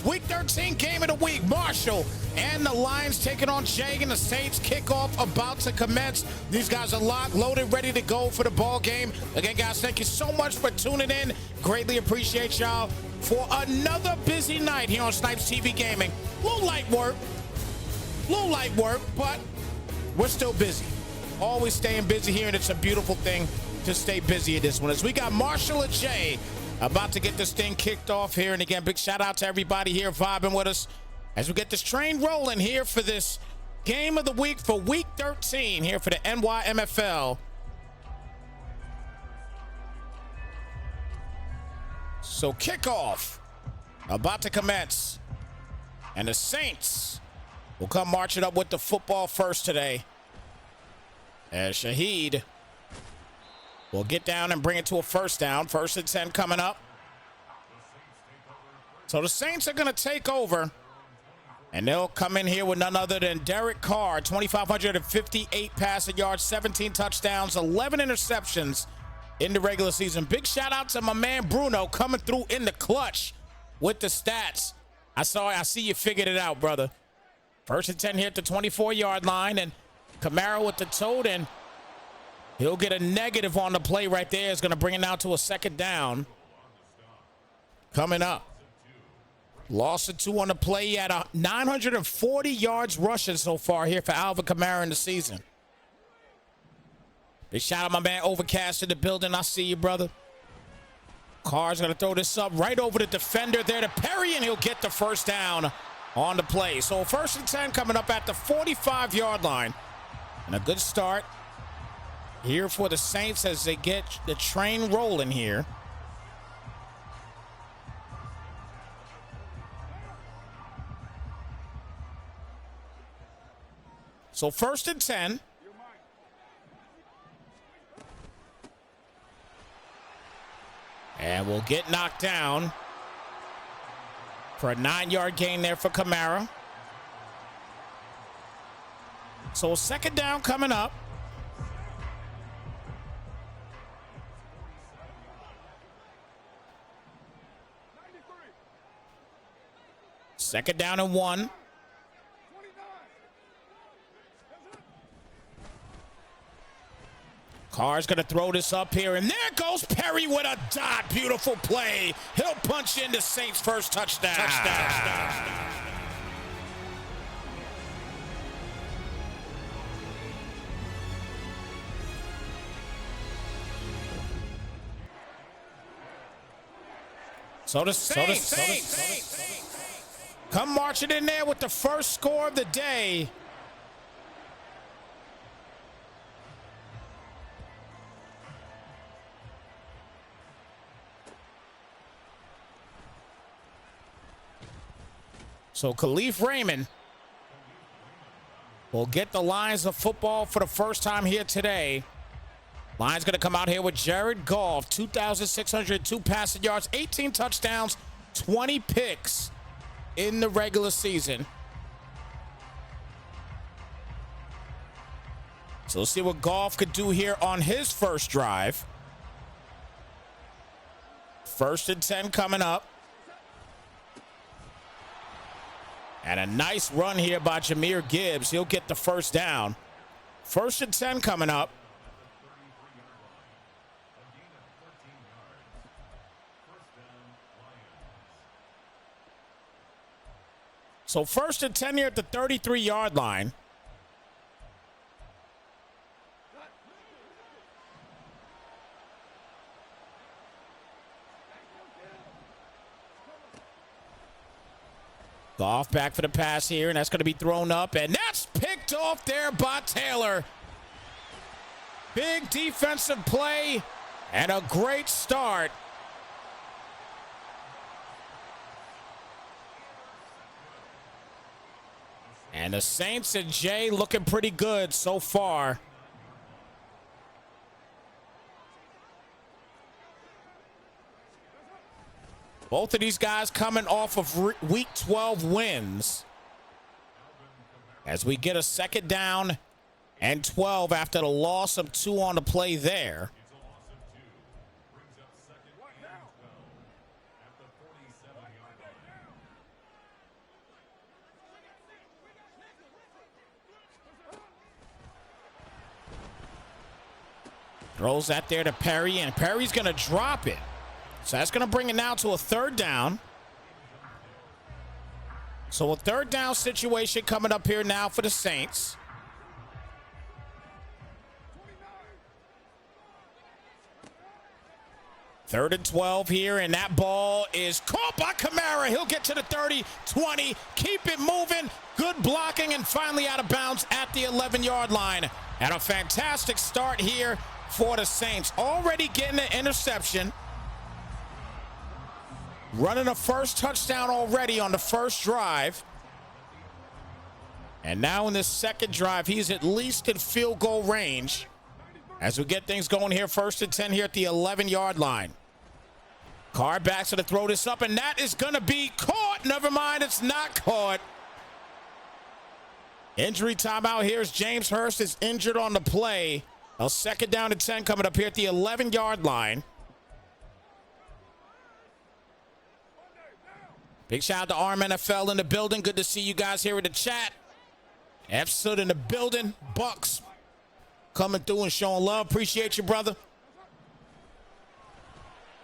Week 13 game of the week. Marshall and the Lions taking on Jay and the Saints. Kickoff about to commence. These guys are locked, loaded, ready to go for the ball game. Again, guys, thank you so much for tuning in. Greatly appreciate y'all for another busy night here on Snypz TV Gaming. Little light work, but we're still busy. Always staying busy here, and it's a beautiful thing to stay busy in this one. As we got Marshall and Jay about to get this thing kicked off here. And again, big shout out to everybody here vibing with us as we get this train rolling here for this game of the week for week 13 here for the NYMFL. So kickoff about to commence, and the Saints will come marching up with the football first today, as Shaheed will get down and bring it to a first down. 1st and 10 coming up. So the Saints are going to take over, and they'll come in here with none other than Derek Carr, 2,558 passing yards, 17 touchdowns, 11 interceptions in the regular season. Big shout out to my man Bruno coming through in the clutch with the stats. I see you figured it out, brother. 1st and 10 here at the 24-yard line, and Kamara with the tote, and he'll get a negative on the play right there. It's going to bring it now to a 2nd down. Coming up. Loss of 2 on the play. He had 940 yards rushing so far here for Alvin Kamara in the season. Big shout out my man Overcast in the building. I see you, brother. Carr's going to throw this up right over the defender there to Perry, and he'll get the 1st down on the play. So 1st and 10 coming up at the 45-yard line. And a good start here for the Saints as they get the train rolling here. So 1st and 10. And we'll get knocked down for a 9-yard gain there for Kamara. So 2nd down coming up. Second down and 1. Carr's going to throw this up here, and there goes Perry with a dot. Beautiful play. He'll punch in the Saints' first touchdown. So the Saints come marching in there with the first score of the day. So Khalif Raymond will get the Lions of football for the first time here today. Lions going to come out here with Jared Goff, 2,602 passing yards, 18 touchdowns, 20 picks in the regular season. So we'll see what Goff could do here on his first drive. 1st and 10 coming up. And a nice run here by Jahmyr Gibbs. He'll get the 1st down. 1st and 10 coming up. So 1st and 10 here at the 33-yard line. Goff back for the pass here, and that's going to be thrown up, and that's picked off there by Taylor. Big defensive play and a great start. And the Saints and Jay looking pretty good so far. Both of these guys coming off of week 12 wins. As we get a 2nd down and 12 after the loss of 2 on the play there. Throws that there to Perry, and Perry's going to drop it. So that's going to bring it now to a 3rd down. So a 3rd down situation coming up here now for the Saints. Third and 12 here, and that ball is caught by Kamara. He'll get to the 30, 20, keep it moving. Good blocking, and finally out of bounds at the 11-yard line. And a fantastic start here for the Saints. Already getting an interception. Running a first touchdown already on the first drive. And now in this second drive, he's at least in field goal range. As we get things going here, 1st and 10 here at the 11-yard line. Carr backs to throw this up, and that is going to be caught. Never mind, it's not caught. Injury timeout here as James Hurst is injured on the play. A 2nd down and 10 coming up here at the 11-yard line. Big shout out to Arm NFL in the building. Good to see you guys here in the chat. F-Sud in the building. Bucks coming through and showing love. Appreciate you, brother.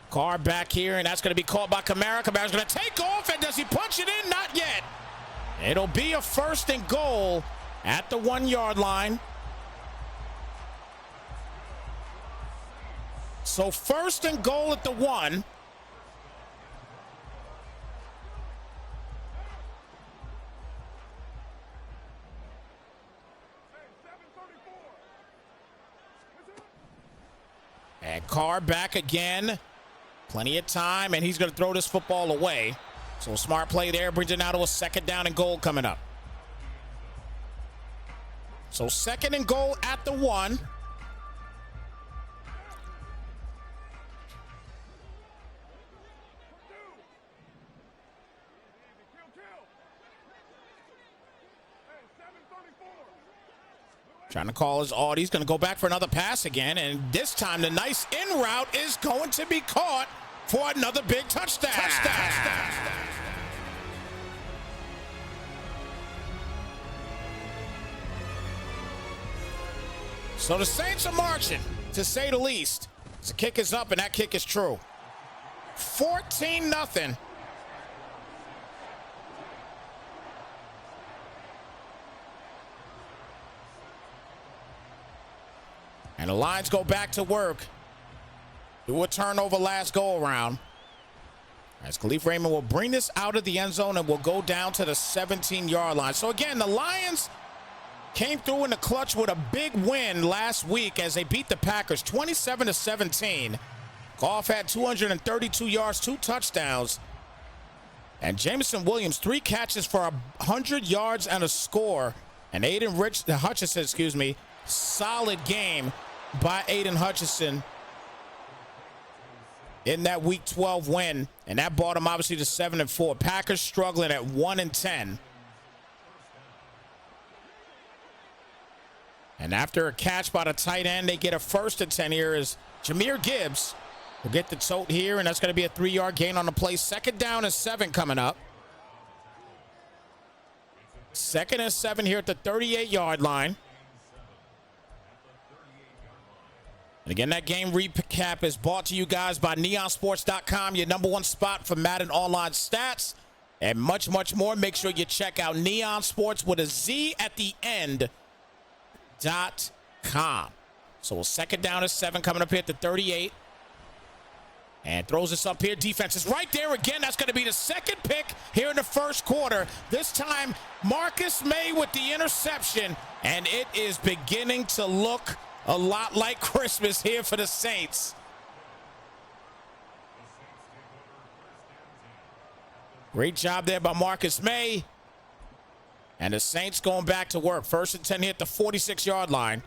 Carr back here, and that's going to be caught by Kamara. Kamara's going to take off, and does he punch it in? Not yet. It'll be a 1st and goal at the 1-yard line. So 1st and goal at the 1. And Carr back again. Plenty of time, and he's going to throw this football away. So a smart play there, brings it now to a 2nd down and goal coming up. So 2nd and goal at the 1. Trying to call his audience. He's going to go back for another pass again, and this time the nice in route is going to be caught for another big touchdown. So the Saints are marching, to say the least. The kick is up, and that kick is true. 14-0. And the Lions go back to work. Do a turnover last go-around. As Khalif Raymond will bring this out of the end zone and will go down to the 17-yard line. So again, the Lions came through in the clutch with a big win last week as they beat the Packers 27-17. Goff had 232 yards, 2 touchdowns. And Jameson Williams, 3 catches for 100 yards and a score. And Hutchinson, solid game by Aiden Hutchinson in that Week 12 win, and that brought them obviously to 7-4. Packers struggling at 1-10. And after a catch by the tight end, they get a 1st and 10 here as Jahmyr Gibbs will get the tote here, and that's going to be a 3-yard gain on the play. 2nd down and 7 coming up. 2nd and 7 here at the 38-yard line. And again, that game recap is brought to you guys by neonsports.com, your #1 spot for Madden online stats and much, much more. Make sure you check out Neon Sports with a Z at the end.com. So a 2nd down and 7 coming up here at the 38. And throws this up here. Defense is right there again. That's going to be the 2nd pick here in the 1st quarter. This time, Marcus May with the interception. And it is beginning to look a lot like Christmas here for the Saints. Great job there by Marcus May. And the Saints going back to work. 1st and 10 here at the 46-yard line.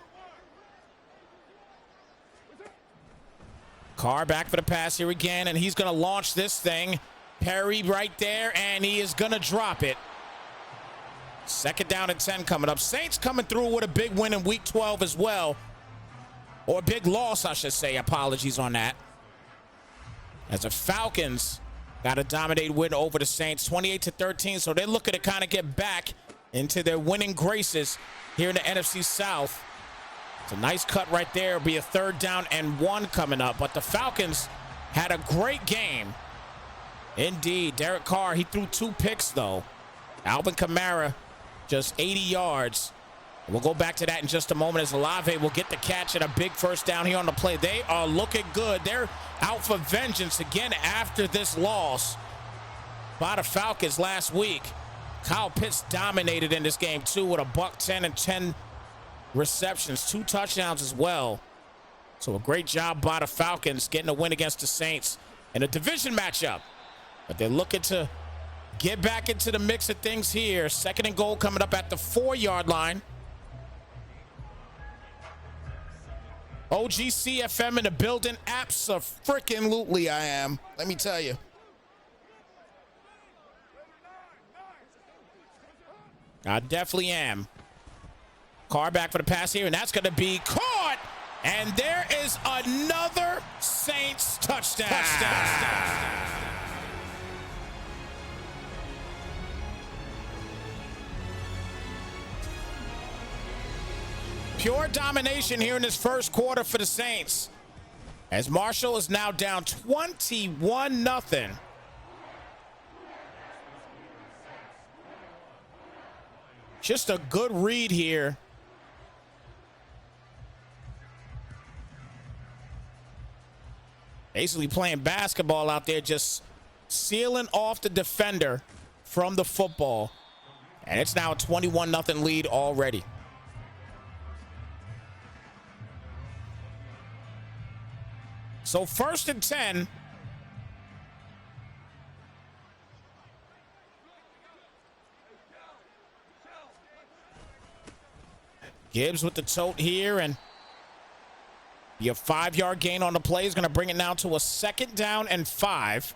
Carr back for the pass here again, and he's going to launch this thing. Perry right there, and he is going to drop it. 2nd down and 10 coming up. Saints coming through with a big win in Week 12 as well. Or a big loss, I should say. Apologies on that. As the Falcons got a dominated win over the Saints, 28-13. So they're looking to kind of get back into their winning graces here in the NFC South. It's a nice cut right there. It'll be a 3rd down and 1 coming up. But the Falcons had a great game. Indeed. Derek Carr, he threw 2 picks, though. Alvin Kamara, just 80 yards. We'll go back to that in just a moment as Olave will get the catch and a big 1st down here on the play. They are looking good. They're out for vengeance again after this loss by the Falcons last week. Kyle Pitts dominated in this game, too, with a $110 and 10 receptions, 2 touchdowns as well. So a great job by the Falcons getting a win against the Saints in a division matchup. But they're looking to get back into the mix of things here. 2nd and goal coming up at the 4-yard line. OGCFM in the building. Abso-freaking-lutely I am. Let me tell you. I definitely am. Carr back for the pass here, and that's going to be caught. And there is another Saints touchdown. Pure domination here in this 1st quarter for the Saints, as Marshall is now down 21-0. Just a good read here. Basically playing basketball out there, just sealing off the defender from the football. And it's now a 21-0 lead already. So 1st and 10. Gibbs with the tote here, and your 5-yard gain on the play is going to bring it now to a 2nd down and 5.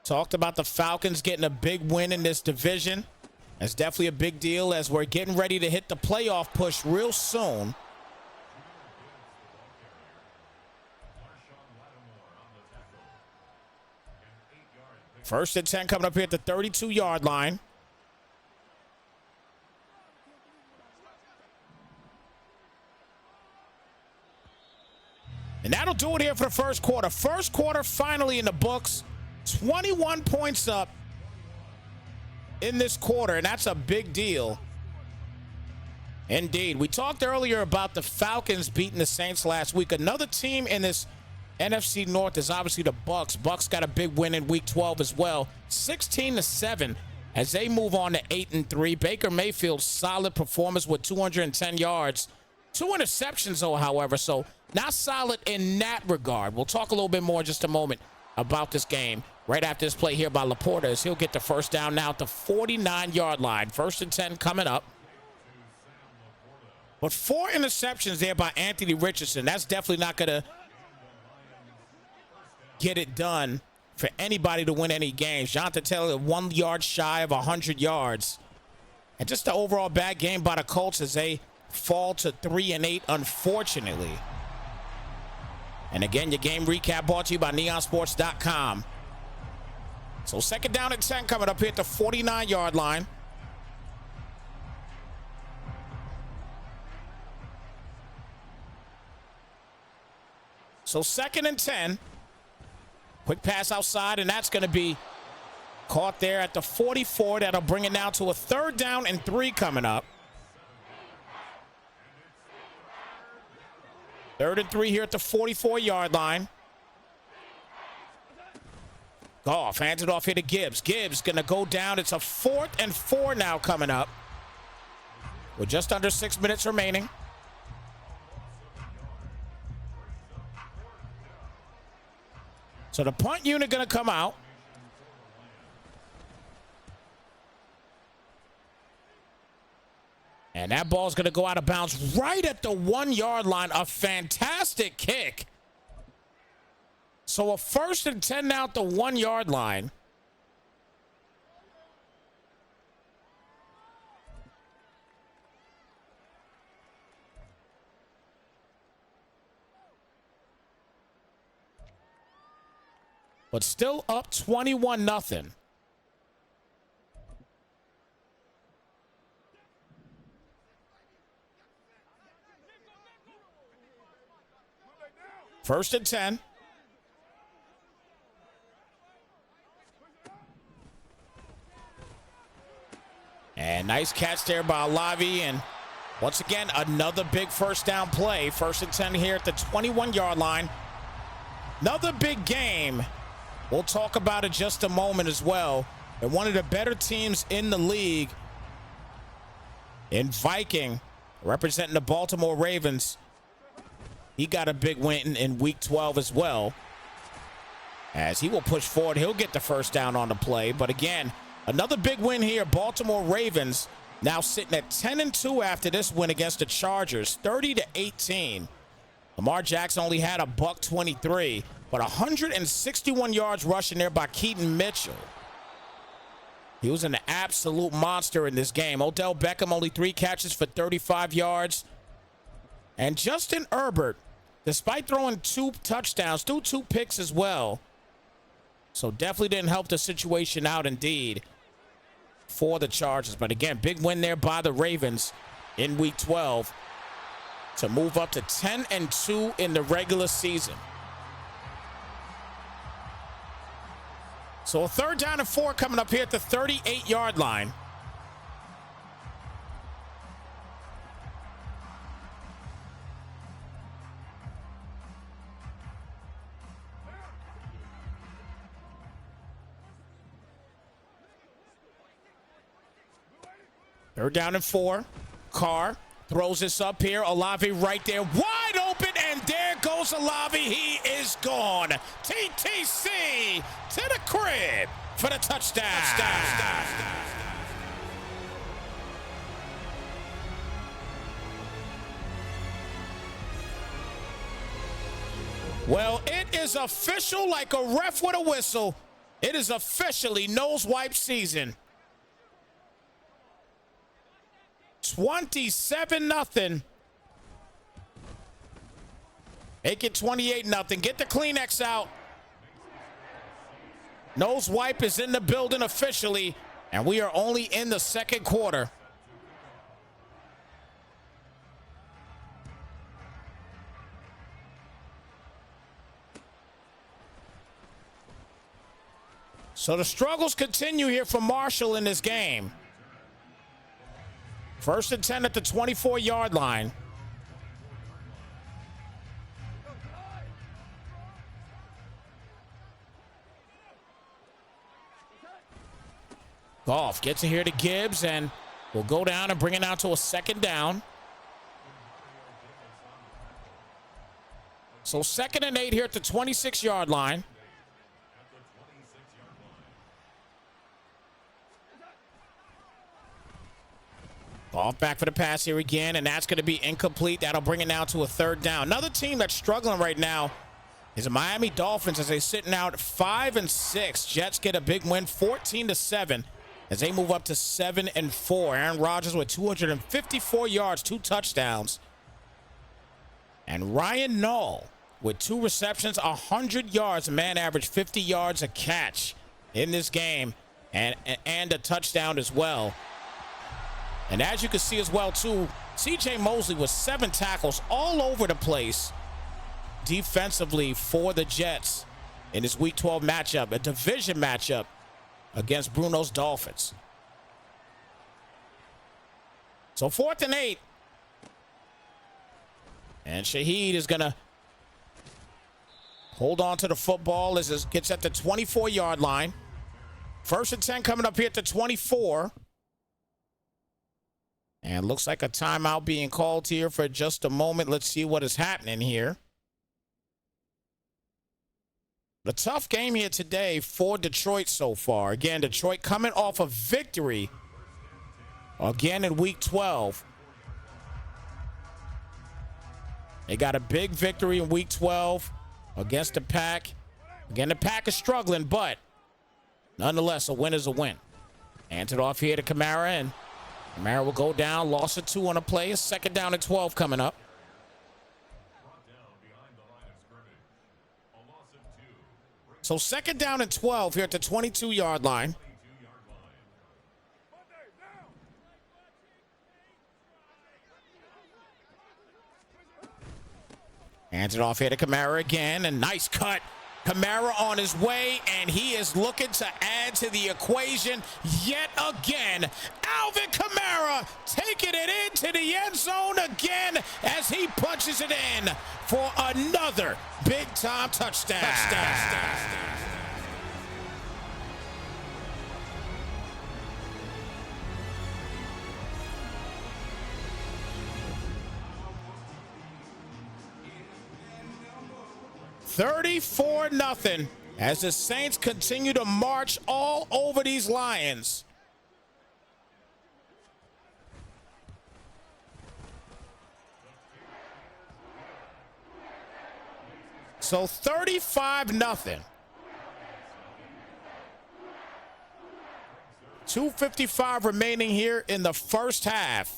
Talked about the Falcons getting a big win in this division. That's definitely a big deal as we're getting ready to hit the playoff push real soon. First and 10 coming up here at the 32-yard line. And that'll do it here for the 1st quarter. 1st quarter finally in the books. 21 points up in this quarter, and that's a big deal. Indeed. We talked earlier about the Falcons beating the Saints last week. Another team in this NFC North is obviously the Bucks. Bucks got a big win in Week 12 as well, 16-7 as they move on to 8-3. Baker Mayfield's solid performance with 210 yards, 2 interceptions though, however, so not solid in that regard. We'll talk a little bit more in just a moment about this game right after this play here by Laporta, as he'll get the 1st down now at the 49-yard line. 1st and 10 coming up. But 4 interceptions there by Anthony Richardson. That's definitely not going to get it done for anybody to win any games. Jonathan Taylor 1 yard shy of 100 yards. And just the overall bad game by the Colts as they fall to 3-8, unfortunately. And again, your game recap brought to you by neonsports.com. So 2nd down and 10 coming up here at the 49-yard line. So 2nd and 10. Quick pass outside, and that's going to be caught there at the 44. That'll bring it now to a 3rd down and 3 coming up. 3rd and 3 here at the 44-yard line. Goff hands it off here to Gibbs. Gibbs going to go down. It's a 4th and 4 now coming up, with just under 6 minutes remaining. So the punt unit going to come out. And that ball's going to go out of bounds right at the 1-yard line. A fantastic kick. So a 1st and 10 now at the 1-yard line. But still up 21-0. First and 10. And nice catch there by Olave. And once again, another big first down play. First and 10 here at the 21-yard line. Another big game. We'll talk about it just a moment as well. And one of the better teams in the league in Viking, representing the Baltimore Ravens. He got a big win in week 12 as well. As he will push forward, he'll get the first down on the play. But again, another big win here. Baltimore Ravens now sitting at 10-2 after this win against the Chargers, 30-18. Lamar Jackson only had a $123, but 161 yards rushing there by Keaton Mitchell. He was an absolute monster in this game. Odell Beckham only 3 catches for 35 yards. And Justin Herbert, despite throwing 2 touchdowns, threw 2 picks as well. So definitely didn't help the situation out indeed for the Chargers. But again, big win there by the Ravens in week 12 to move up to 10-2 in the regular season. So a 3rd down and 4 coming up here at the 38-yard line. Third down and 4. Carr throws this up here. Olave right there, wide open, and there goes Olave. He is gone. TTC to the crib for the touchdown. Well, it is official, like a ref with a whistle. It is officially nose wipe season. 27-0. Make it 28-0. Get the Kleenex out. Nose wipe is in the building officially, and we are only in the 2nd quarter. So the struggles continue here for Marshall in this game. First and 10 at the 24-yard line. Gotw gets it here to Gibbs, and will go down and bring it out to a 2nd down. So 2nd and 8 here at the 26-yard line. Gotw back for the pass here again, and that's going to be incomplete. That'll bring it now to a 3rd down. Another team that's struggling right now is the Miami Dolphins as they're sitting out 5-6. Jets get a big win, 14-7, as they move up to 7-4. Aaron Rodgers with 254 yards, 2 touchdowns. And Ryan Nall with 2 receptions, 100 yards. A man averaged 50 yards a catch in this game, and a touchdown as well. And as you can see as well, too, C.J. Mosley with 7 tackles all over the place defensively for the Jets in this Week 12 matchup, a division matchup against Bruno's Dolphins. So 4th and 8. And Shaheed is going to hold on to the football as it gets at the 24-yard line. 1st and 10 coming up here at the 24. And looks like a timeout being called here for just a moment. Let's see what is happening here. A tough game here today for Detroit so far. Again, Detroit coming off a victory again in Week 12. They got a big victory in Week 12 against the Pack. Again, the Pack is struggling, but nonetheless, a win is a win. Hands it off here to Kamara, and Kamara will go down. Loss of 2 on a play. A 2nd down and 12 coming up. So 2nd down and 12 here at the 22-yard line. Hands it off here to Kamara again, and nice cut. Kamara on his way, and he is looking to add to the equation yet again. Alvin Kamara taking it into the end zone again as he punches it in for another big-time touchdown. 34-0 as the Saints continue to march all over these Lions. So 35-0. 2:55 remaining here in the first half.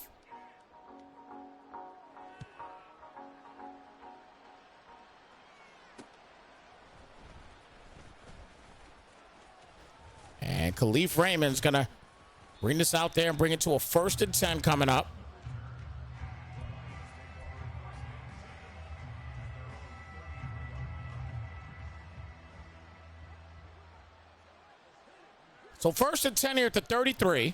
And Khalif Raymond's going to bring this out there and bring it to a 1st and 10 coming up. So 1st and 10 here at the 33.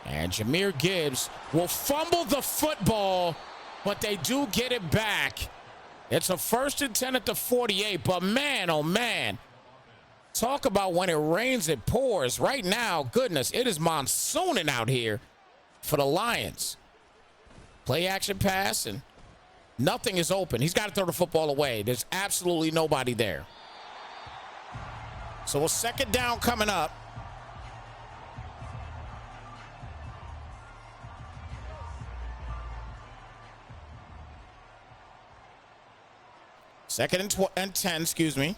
And Jahmyr Gibbs will fumble the football, but they do get it back. It's a 1st and 10 at the 48, but man, oh man. Talk about when it rains, it pours. Right now, goodness, it is monsooning out here for the Lions. Play action pass, and nothing is open. He's got to throw the football away. There's absolutely nobody there. So a 2nd down coming up. Second and 10, excuse me.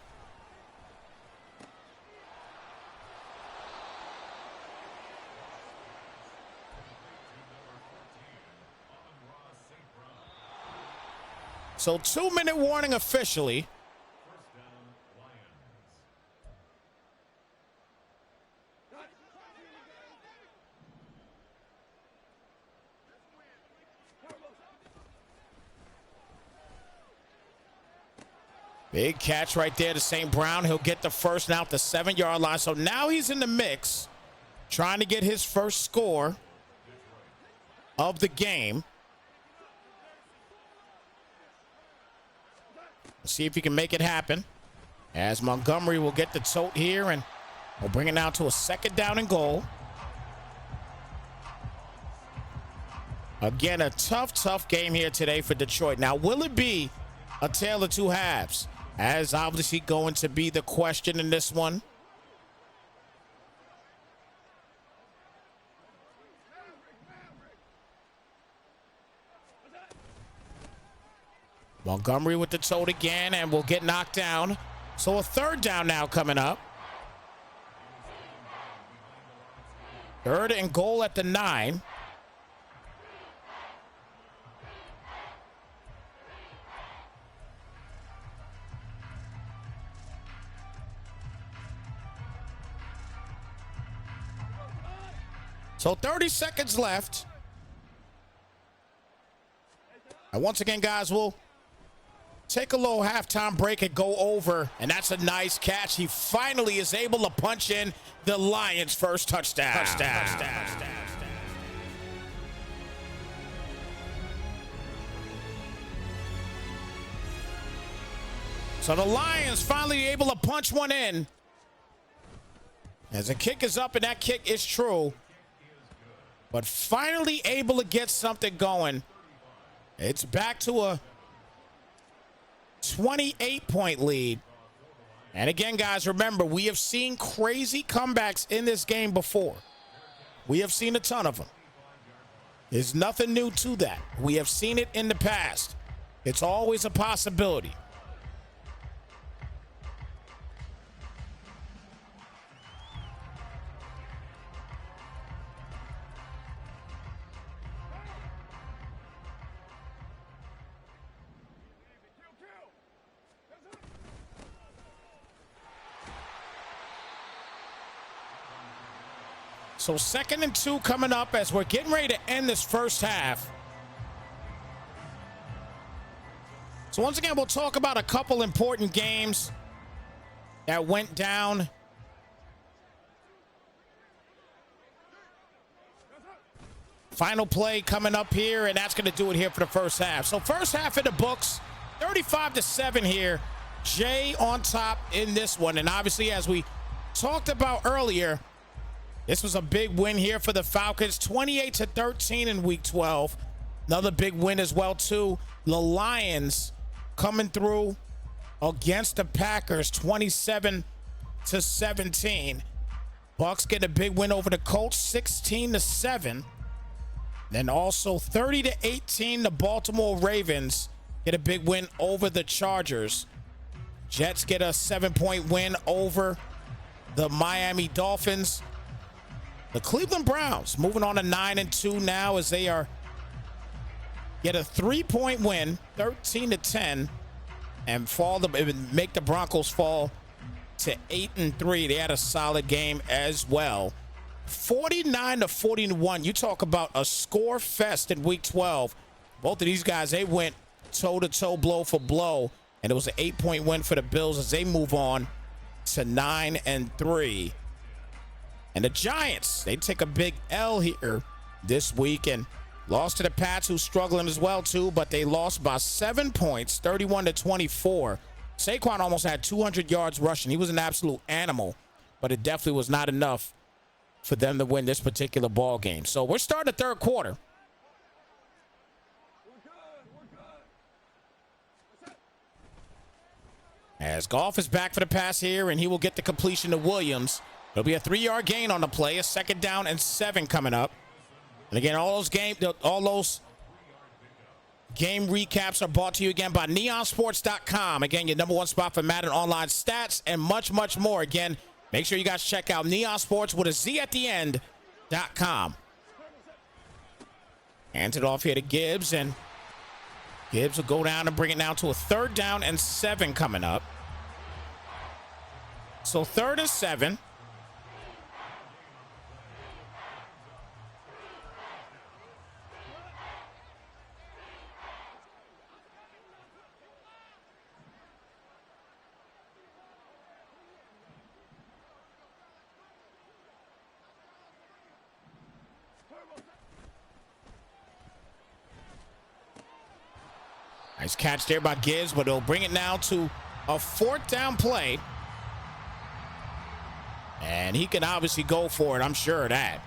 So 2-minute warning officially. Big catch right there to St. Brown. He'll get the first now at the 7-yard line. So now he's in the mix, trying to get his first score of the game. Let's see if he can make it happen. As Montgomery will get the tote here, and we'll bring it now to a 2nd down and goal. Again, a tough game here today for Detroit. Now, will it be a tale of two halves? As obviously going to be the question in this one. Montgomery with the tote again, and will get knocked down. So a 3rd down now coming up. 3rd and goal at the 9. So 30 seconds left. And once again, guys, we'll take a little halftime break and go over. And that's a nice catch. He finally is able to punch in the Lions' first touchdown. So the Lions finally able to punch one in. As the kick is up, and that kick is true. But finally able to get something going. It's back to a 28-point lead. And again, guys, remember, we have seen crazy comebacks in this game before. We have seen a ton of them. There's nothing new to that. We have seen it in the past. It's always a possibility. So 2nd and 2 coming up as we're getting ready to end this first half. So once again, we'll talk about a couple important games that went down. Final play coming up here, and that's going to do it here for the first half. So first half in the books, 35-7 here. Jay on top in this one. And obviously, as we talked about earlier, this was a big win here for the Falcons, 28-13 in week 12. Another big win as well, too. The Lions coming through against the Packers, 27-17. Bucks get a big win over the Colts, 16-7. Then also 30-18, the Baltimore Ravens get a big win over the Chargers. Jets get a 7-point win over the Miami Dolphins. The Cleveland Browns moving on to 9-2 now as they get a 3-point win, 13-10, and make the Broncos fall to 8-3. They had a solid game as well. 49-41. You talk about a score fest in week 12. Both of these guys, they went toe-to-toe, blow for blow, and it was an 8-point win for the Bills as they move on to 9-3. And the Giants, they take a big L here this week and lost to the Pats, who's struggling as well, too, but they lost by 7 points, 31-24. Saquon almost had 200 yards rushing. He was an absolute animal, but it definitely was not enough for them to win this particular ball game. So we're starting the third quarter. As Goff is back for the pass here, and he will get the completion to Williams. There'll be a 3-yard gain on the play, a 2nd down and 7 coming up. And again, all those game recaps are brought to you again by neonsports.com. Again, your #1 spot for Madden online stats and much, much more. Again, make sure you guys check out Neon Sports with a Z at the end.com. Hands it off here to Gibbs, and Gibbs will go down and bring it down to a 3rd down and 7 coming up. So 3rd and 7. Nice catch there by Gibbs, but they'll bring it now to a 4th down play. And he can obviously go for it, I'm sure of that.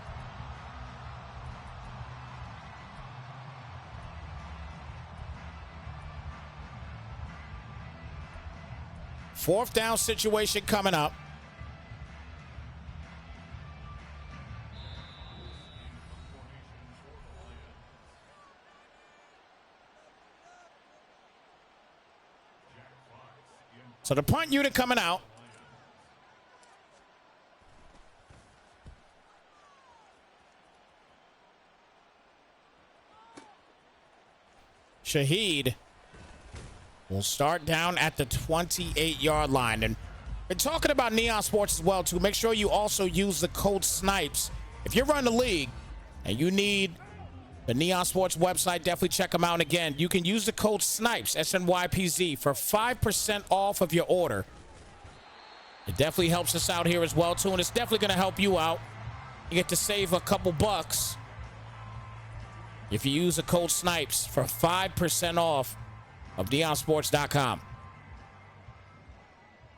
Fourth down situation coming up. So the punt unit coming out. Shaheed will start down at the 28-yard line. And we're talking about Neon Sports as well, too. Make sure you also use the code Snypz. If you're running the league and you need the Neon Sports website, definitely check them out. And again, you can use the code Snypz, SNYPZ, for 5% off of your order. It definitely helps us out here as well, too, and it's definitely going to help you out. You get to save a couple bucks if you use the code Snypz for 5% off of neonsports.com.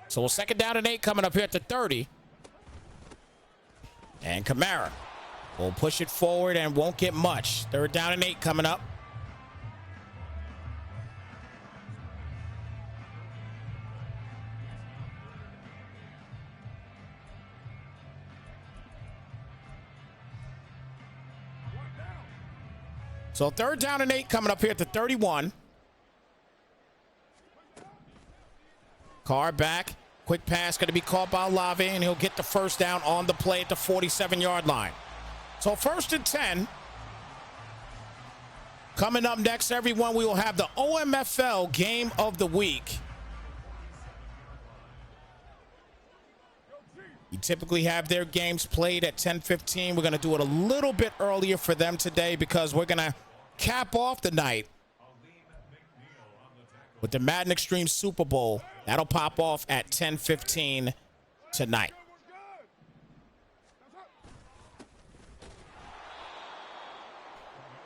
So a 2nd down and 8 coming up here at the 30. And Kamara will push it forward and won't get much. 3rd down and 8 coming up. So 3rd down and 8 coming up here at the 31. Carr back. Quick pass going to be caught by Olave, and he'll get the 1st down on the play at the 47-yard line. So 1st and 10. Coming up next, everyone, we will have the OMFL Game of the Week. You typically have their games played at 10:15. We're going to do it a little bit earlier for them today because we're going to cap off the night with the Madden Extreme Super Bowl. That'll pop off at 10:15 tonight.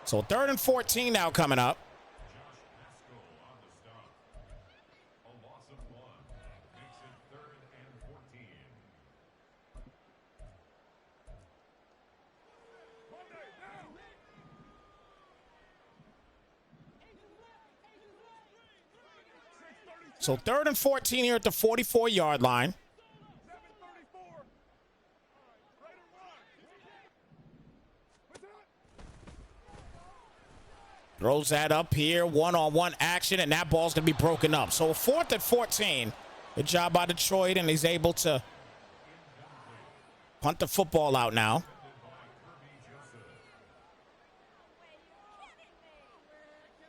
So 3rd and 14 now coming up. So 3rd and 14 here at the 44-yard line. Throws that up here, one-on-one action, and that ball's going to be broken up. So 4th and 14. Good job by Detroit, and he's able to punt the football out now.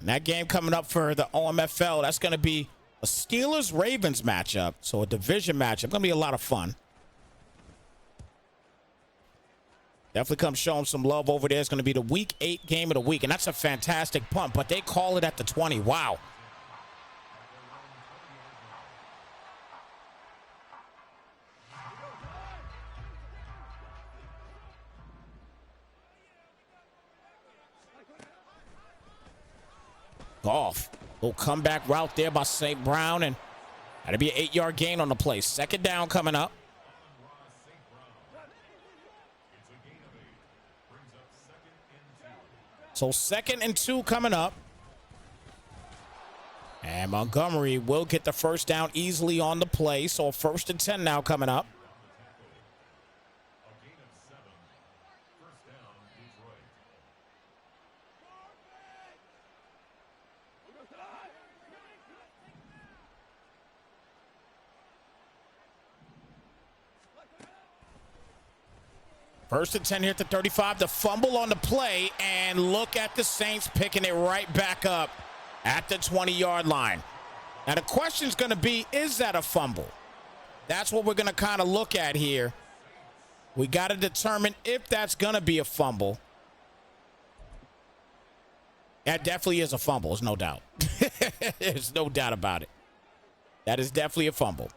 And that game coming up for the OMFL, that's going to be a Steelers-Ravens matchup. So a division matchup. Going to be a lot of fun. Definitely come show them some love over there. It's going to be the Week 8 game of the week, and that's a fantastic punt, but they call it at the 20. Wow. Gotw. Little comeback route there by St. Brown, and that'll be an 8-yard gain on the play. 2nd down coming up. So 2nd and 2 coming up. And Montgomery will get the 1st down easily on the play. So 1st and 10 now coming up. First and 10 here at the 35. The fumble on the play, and look at the Saints picking it right back up at the 20-yard line. Now the question's going to be, is that a fumble? That's what we're going to kind of look at here. We got to determine if that's going to be a fumble. That definitely is a fumble, there's no doubt. There's no doubt about it. That is definitely a fumble.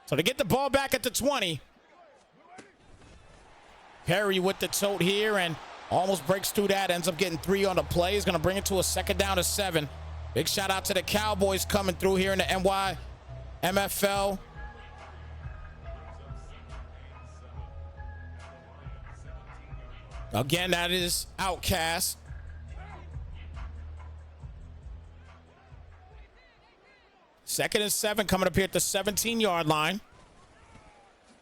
So to get the ball back at the 20, Perry with the tote here and almost breaks through that. Ends up getting 3 on the play. He's going to bring it to a 2nd down to 7. Big shout out to the Cowboys coming through here in the NYMFL. Again, that is Outcast. Second and 7 coming up here at the 17-yard line.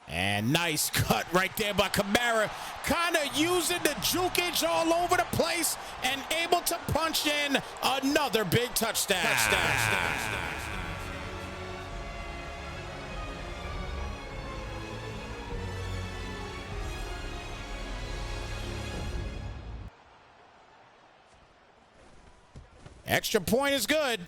And nice cut right there by Kamara. Kind of using the jukage all over the place and able to punch in another big touchdown. Extra point is good.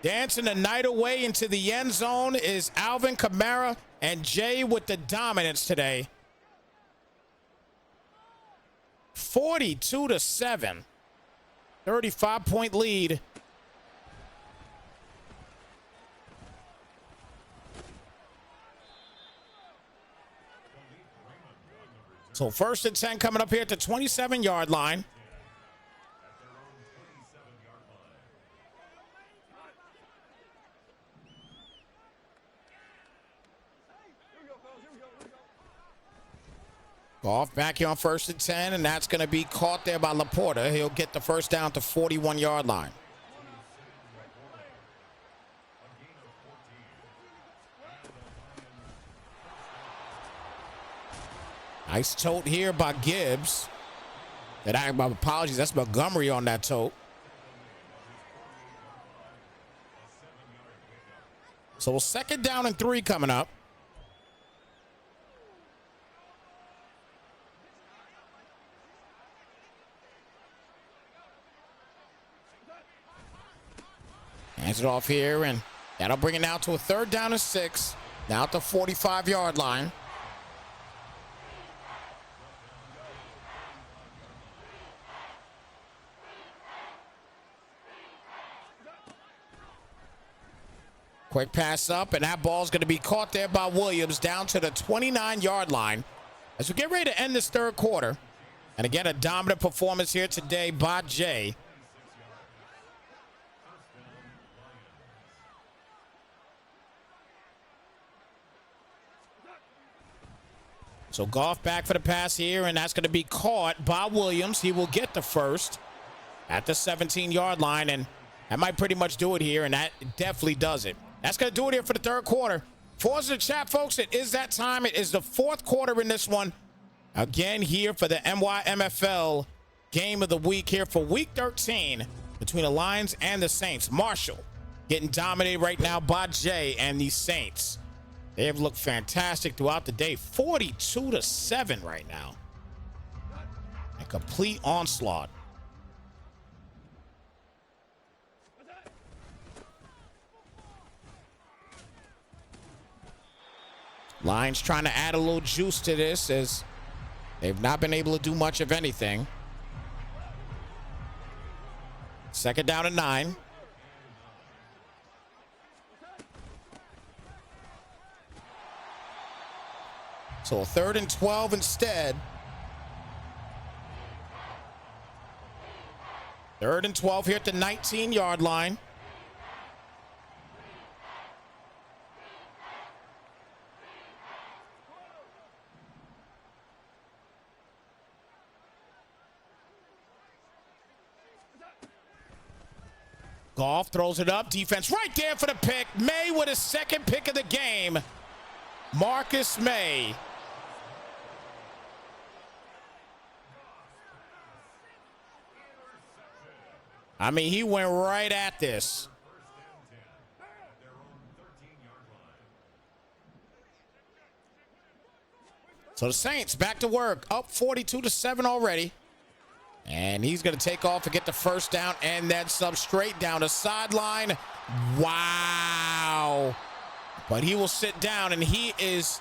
Dancing the night away into the end zone is Alvin Kamara, and Jay with the dominance today. 42-7. 35-point lead. So 1st and 10 coming up here at the 27-yard line. Gotw back here on 1st and 10, and that's going to be caught there by Laporta. He'll get the 1st down to 41-yard line. Nice tote here by Gibbs. My apologies, that's Montgomery on that tote. So 2nd down and 3 coming up. Hands it off here, and that'll bring it now to a 3rd down and 6. Now at the 45-yard line. Quick pass up, and that ball's going to be caught there by Williams down to the 29-yard line as we get ready to end this third quarter. And again, a dominant performance here today by Jay. So Goff back for the pass here, and that's going to be caught by Williams. He will get the first at the 17-yard line, and that might pretty much do it here, and that definitely does it. That's going to do it here for the third quarter. For us in the chat, folks, it is that time. It is the fourth quarter in this one. Again, here for the NYMFL game of the week here for week 13 between the Lions and the Saints. Marshall getting dominated right now by Jay and the Saints. They have looked fantastic throughout the day. 42-7 right now. A complete onslaught. Lions trying to add a little juice to this as they've not been able to do much of anything. Second down and 9. So a 3rd and 12 instead. 3rd and 12 here at the 19-yard line. Goff throws it up. Defense right there for the pick. May with his second pick of the game. Marcus May. I mean, he went right at this. So the Saints back to work, up 42-7 already. And he's going to take off and get the first down and then sub straight down the sideline. Wow. But he will sit down, and he is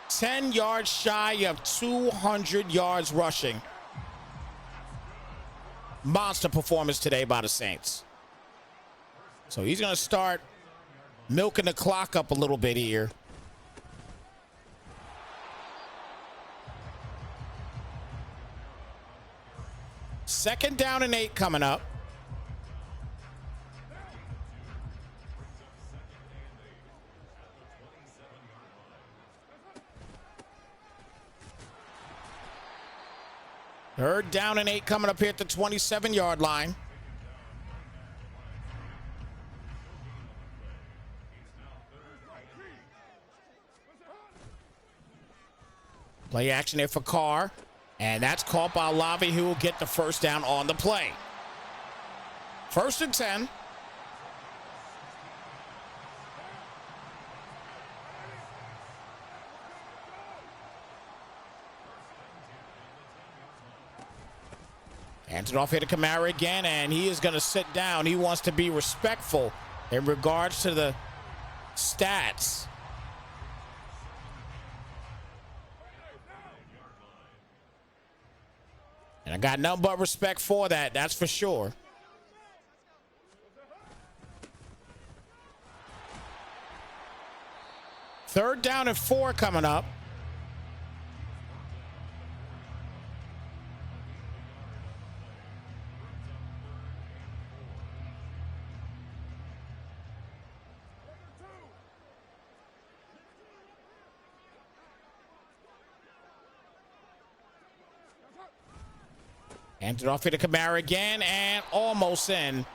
10 yards shy of 200 yards rushing. Monster performance today by the Saints. So he's going to start milking the clock up a little bit here. Second down and 8 coming up. Third down and 8 coming up here at the 27-yard line. Play action there for Carr. And that's caught by Lavi, who will get the first down on the play. 1st and 10. Hands it off here to Kamara again, and he is going to sit down. He wants to be respectful in regards to the stats. And I got nothing but respect for that, that's for sure. Third down and 4 coming up. Hands it off here to Kamara again, and almost in.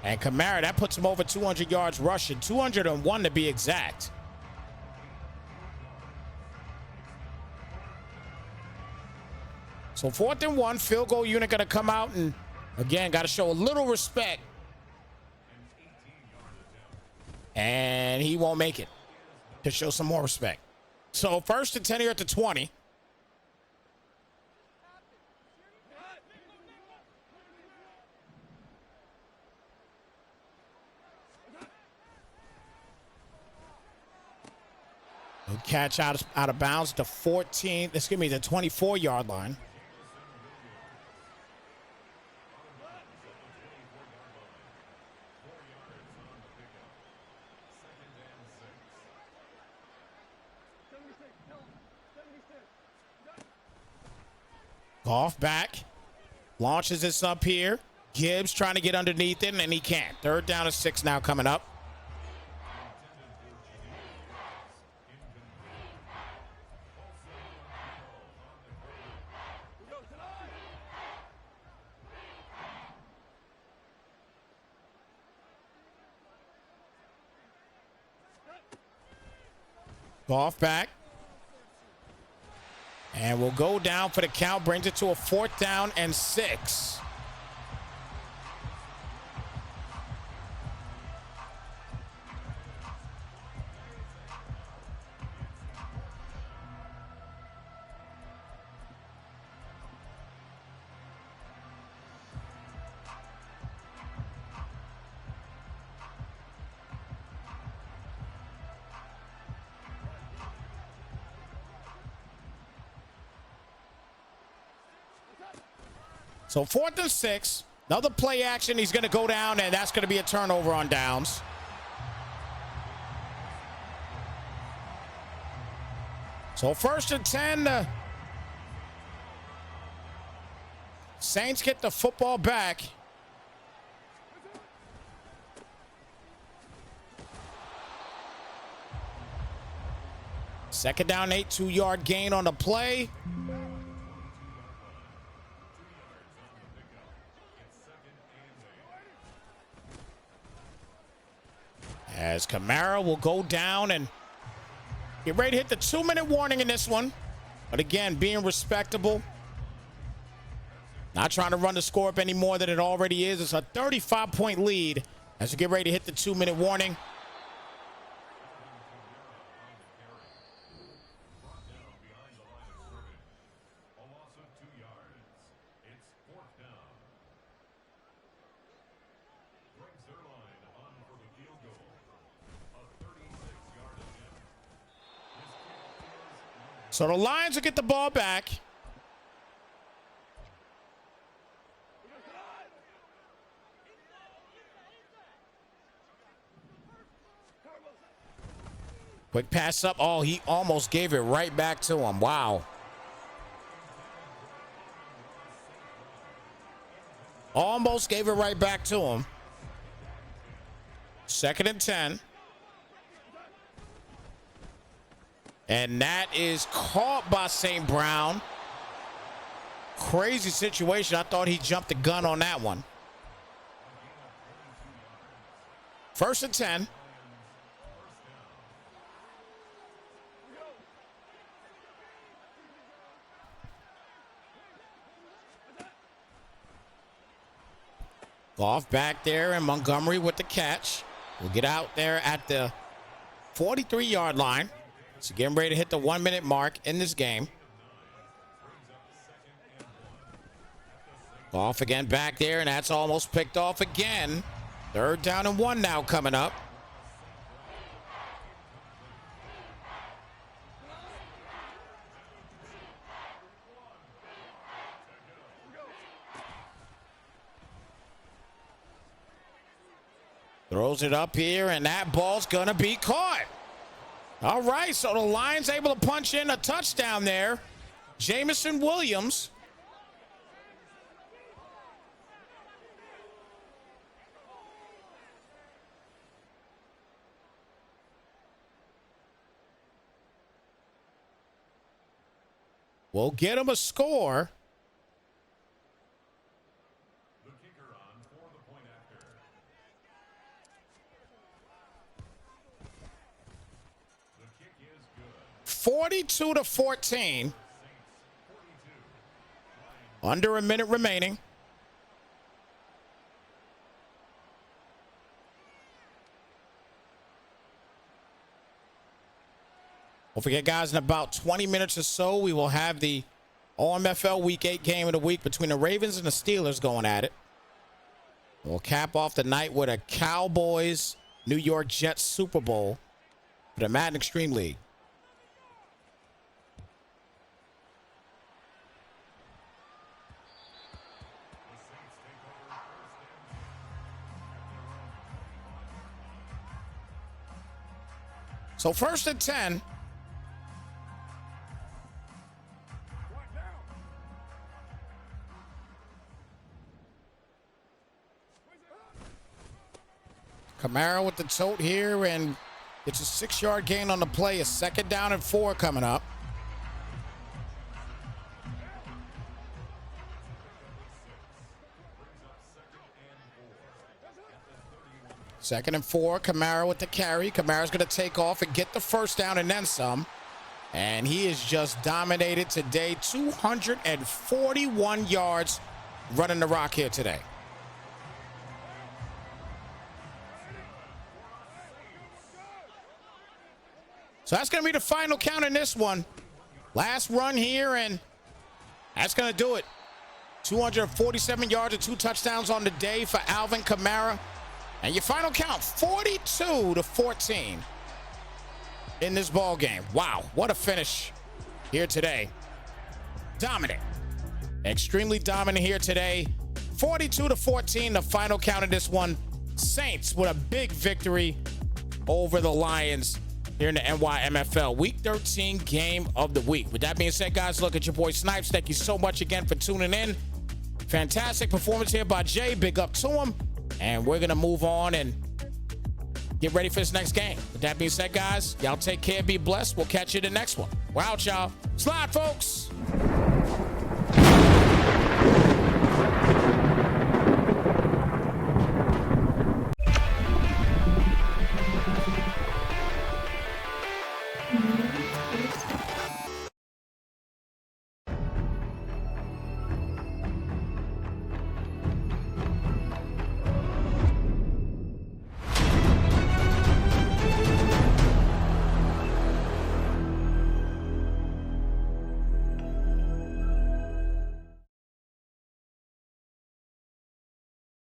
And Kamara, that puts him over 200 yards rushing, 201 to be exact. So 4th and 1, field goal unit going to come out, and again, got to show a little respect. And he won't make it to show some more respect. So 1st and 10 here at the 20. Catch out of bounds to 14, excuse me, the 24-yard line. Goff back. Launches this up here. Gibbs trying to get underneath it, and he can't. 3rd down and 6 now coming up. Goff back. And we'll go down for the count. Brings it to a 4th down and 6. So 4th and 6, another play action. He's going to go down, and that's going to be a turnover on downs. So 1st and 10. Saints get the football back. Second down, 8, 2-yard gain on the play. As Kamara will go down and get ready to hit the 2-minute warning in this one. But again, being respectable. Not trying to run the score up any more than it already is. It's a 35-point lead as we get ready to hit the 2-minute warning. So the Lions will get the ball back. Quick pass up. Oh, he almost gave it right back to him. Wow. Almost gave it right back to him. 2nd and 10. And that is caught by St. Brown. Crazy situation. I thought he jumped the gun on that one. 1st and 10. Goff back there, and Montgomery with the catch. We'll get out there at the 43-yard line. So getting ready to hit the 1-minute mark in this game. Goff again back there, and that's almost picked off again. 3rd down and 1 now coming up. Throws it up here, and that ball's going to be caught. All right, so the Lions able to punch in a touchdown there. Jamison Williams. We'll get him a score. The kicker on for the point after. The kick is good. 42-14. Under a minute remaining. Don't forget, guys, in about 20 minutes or so, we will have the OMFL Week 8 game of the week between the Ravens and the Steelers going at it. We'll cap off the night with a Cowboys New York Jets Super Bowl for the Madden Extreme League. So 1st and 10. Kamara with the tote here, and it's a 6-yard gain on the play. A 2nd down and 4 coming up. Second and 4, Kamara with the carry. Kamara's going to take off and get the 1st down and then some. And he is just dominated today. 241 yards running the rock here today. So that's going to be the final count in this one. Last run here, and that's going to do it. 247 yards and 2 touchdowns on the day for Alvin Kamara. And your final count, 42-14 in this ball game. Wow, what a finish here today. Dominant. Extremely dominant here today. 42-14, the final count of this one. Saints with a big victory over the Lions here in the NYMFL. Week 13 game of the week. With that being said, guys, look at your boy Snypz. Thank you so much again for tuning in. Fantastic performance here by Jay. Big up to him. And we're going to move on and get ready for this next game. With that being said, guys, y'all take care, be blessed. We'll catch you in the next one. We're out, y'all. Slide, folks.